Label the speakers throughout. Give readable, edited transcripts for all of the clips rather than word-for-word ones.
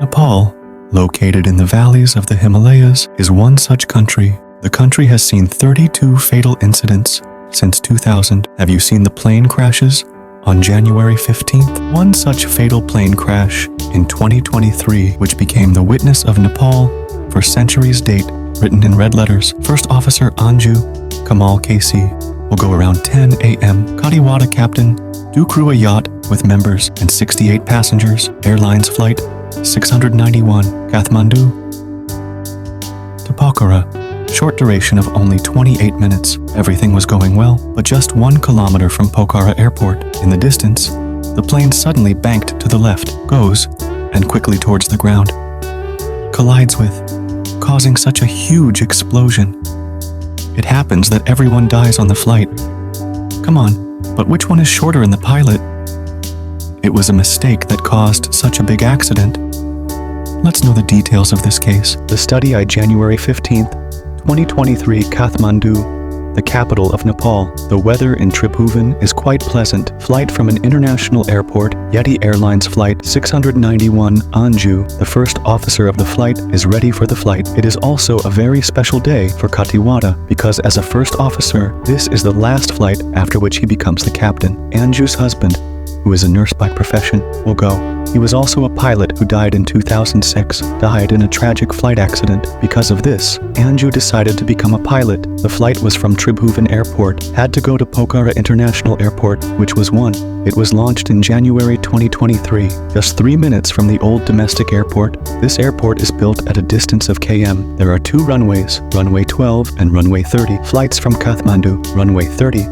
Speaker 1: Nepal, located in the valleys of the Himalayas, is one such country. The country has seen 32 fatal incidents since 2000. Have you seen the plane crashes? On January 15th, one such fatal plane crash in 2023, which became the witness of Nepal for centuries date, written in red letters. First Officer Anju Kamal KC will go around 10 a.m. Khatiwada captain do crew a yacht with members and 68 passengers. Airlines Flight 691 Kathmandu to Pokhara. Short duration of only 28 minutes. Everything was going well, but just 1 kilometer from Pokhara Airport. In the distance, the plane suddenly banked to the left, goes, and quickly towards the ground. Collides with, causing such a huge explosion. It happens that everyone dies on the flight. Come on, but which one is shorter in the pilot? It was a mistake that caused such a big accident. Let's know the details of this case. The study on January 15th, 2023, Kathmandu, the capital of Nepal. The weather in Tribhuvan is quite pleasant. Flight from an international airport, Yeti Airlines Flight 691 Anju, the first officer of the flight, is ready for the flight. It is also a very special day for Khatiwada because as a first officer, this is the last flight after which he becomes the captain. Anju's husband, who is a nurse by profession, will go. He was also a pilot who died in 2006, died in a tragic flight accident. Because of this, Anju decided to become a pilot. The flight was from Tribhuvan Airport, had to go to Pokhara International Airport, which was one. It was launched in January 2023, just 3 minutes from the old domestic airport. This airport is built at a distance of km. There are 2 runways, runway 12 and runway 30. Flights from Kathmandu, runway 30,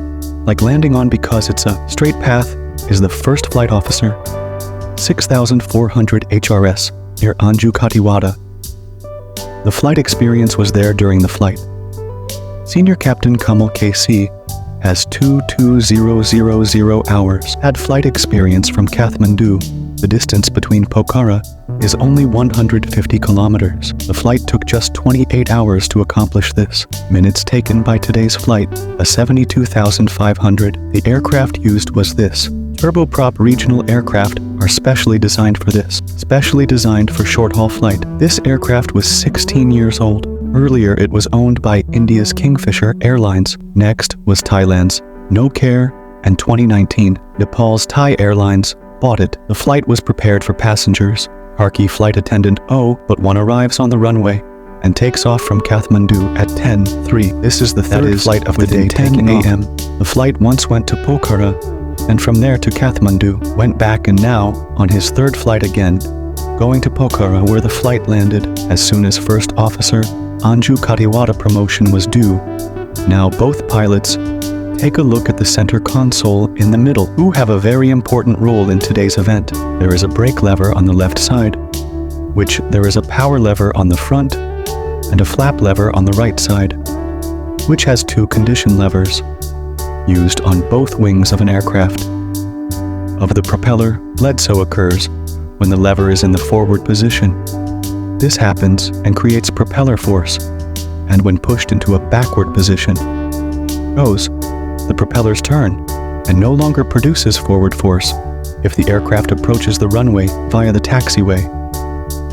Speaker 1: like landing on because it's a straight path, is the first flight officer, 6400 HRS, near Anju Khatiwada. The flight experience was there during the flight. Senior Captain Kamal KC has 22000 hours. Had flight experience from Kathmandu. The distance between Pokhara is only 150 kilometers. The flight took just 28 hours to accomplish this. Minutes taken by today's flight, a 72,500. The aircraft used was this. Turboprop regional aircraft are specially designed for this. Specially designed for short-haul flight. This aircraft was 16 years old. Earlier it was owned by India's Kingfisher Airlines. Next was Thailand's No Care, and 2019, Nepal's Thai Airlines bought it. The flight was prepared for passengers. Harky flight attendant but one arrives on the runway and takes off from Kathmandu at 10:03. This is the third flight of the day, 10 a.m. The flight once went to Pokhara and from there to Kathmandu, went back and now on his third flight again, going to Pokhara where the flight landed as soon as First Officer Anju Khatiwada promotion was due. Now both pilots take a look at the center console in the middle, who have a very important role in today's event. There is a brake lever on the left side, which there is a power lever on the front, and a flap lever on the right side, which has 2 condition levers, used on both wings of an aircraft. Of the propeller, lead so occurs when the lever is in the forward position. This happens and creates propeller force, and when pushed into a backward position, the propellers turn and no longer produces forward force if the aircraft approaches the runway via the taxiway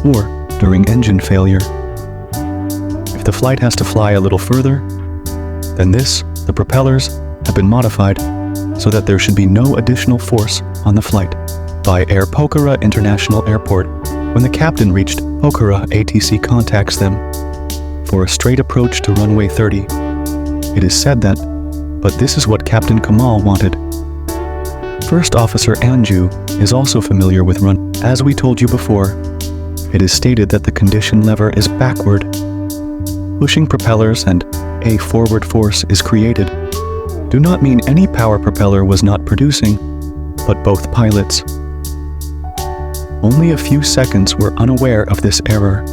Speaker 1: or during engine failure. If the flight has to fly a little further, then the propellers have been modified so that there should be no additional force on the flight. By Air Pokhara International Airport, when the captain reached Pokhara, ATC contacts them for a straight approach to runway 30. It is said that, but this is what Captain Kamal wanted. First Officer Anju is also familiar with As we told you before, it is stated that the condition lever is backward. Pushing propellers and a forward force is created. Do not mean any power propeller was not producing, but both pilots. Only a few seconds were unaware of this error.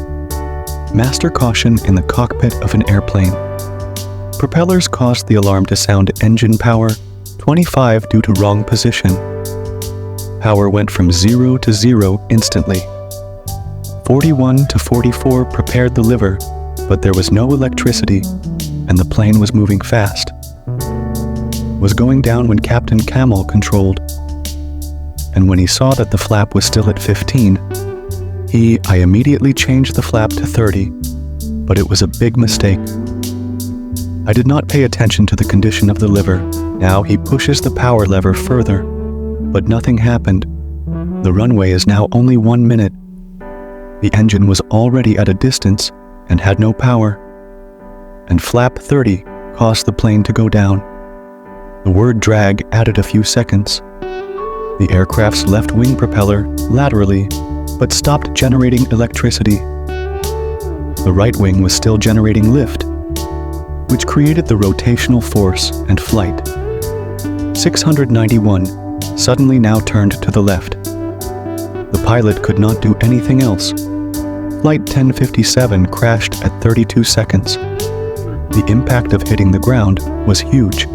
Speaker 1: Master caution in the cockpit of an airplane. Propellers caused the alarm to sound engine power 25 due to wrong position. Power went from 0 to 0 instantly. 41 to 44 prepared the liver, but there was no electricity and the plane was moving fast. Was going down when Captain Kamal controlled. And when he saw that the flap was still at 15, I immediately changed the flap to 30, but it was a big mistake. I did not pay attention to the condition of the liver. Now he pushes the power lever further, but nothing happened. The runway is now only 1 minute. The engine was already at a distance and had no power, and flap 30 caused the plane to go down. The word drag added a few seconds. The aircraft's left wing propeller laterally, but stopped generating electricity. The right wing was still generating lift, which created the rotational force and flight. 691 suddenly now turned to the left. The pilot could not do anything else. Flight 1057 crashed at 32 seconds. The impact of hitting the ground was huge.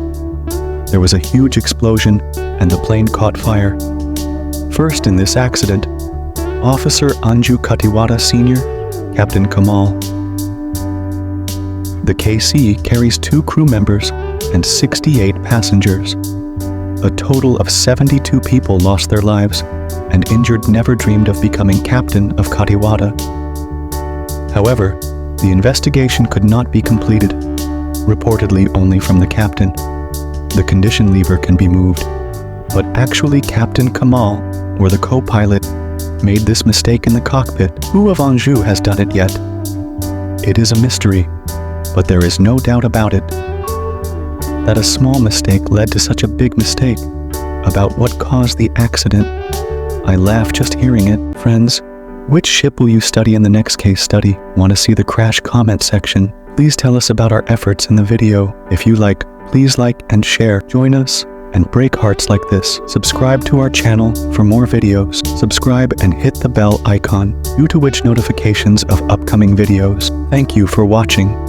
Speaker 1: There was a huge explosion and the plane caught fire. First in this accident, Officer Anju Khatiwada Sr., Captain Kamal. The KC carries 2 crew members and 68 passengers. A total of 72 people lost their lives, and injured never dreamed of becoming captain of Khatiwada. However, the investigation could not be completed, reportedly only from the captain. The condition lever can be moved, but actually Captain Kamal, or the co-pilot, made this mistake in the cockpit. Who of Anju has done it yet? It is a mystery, but there is no doubt about it. That a small mistake led to such a big mistake. About what caused the accident, I laugh just hearing it. Friends, which ship will you study in the next case study? Want to see the crash comment section? Please tell us about our efforts in the video. If you like, please like and share. Join us and break hearts like this. Subscribe to our channel for more videos. Subscribe and hit the bell icon, due to which notifications of upcoming videos. Thank you for watching.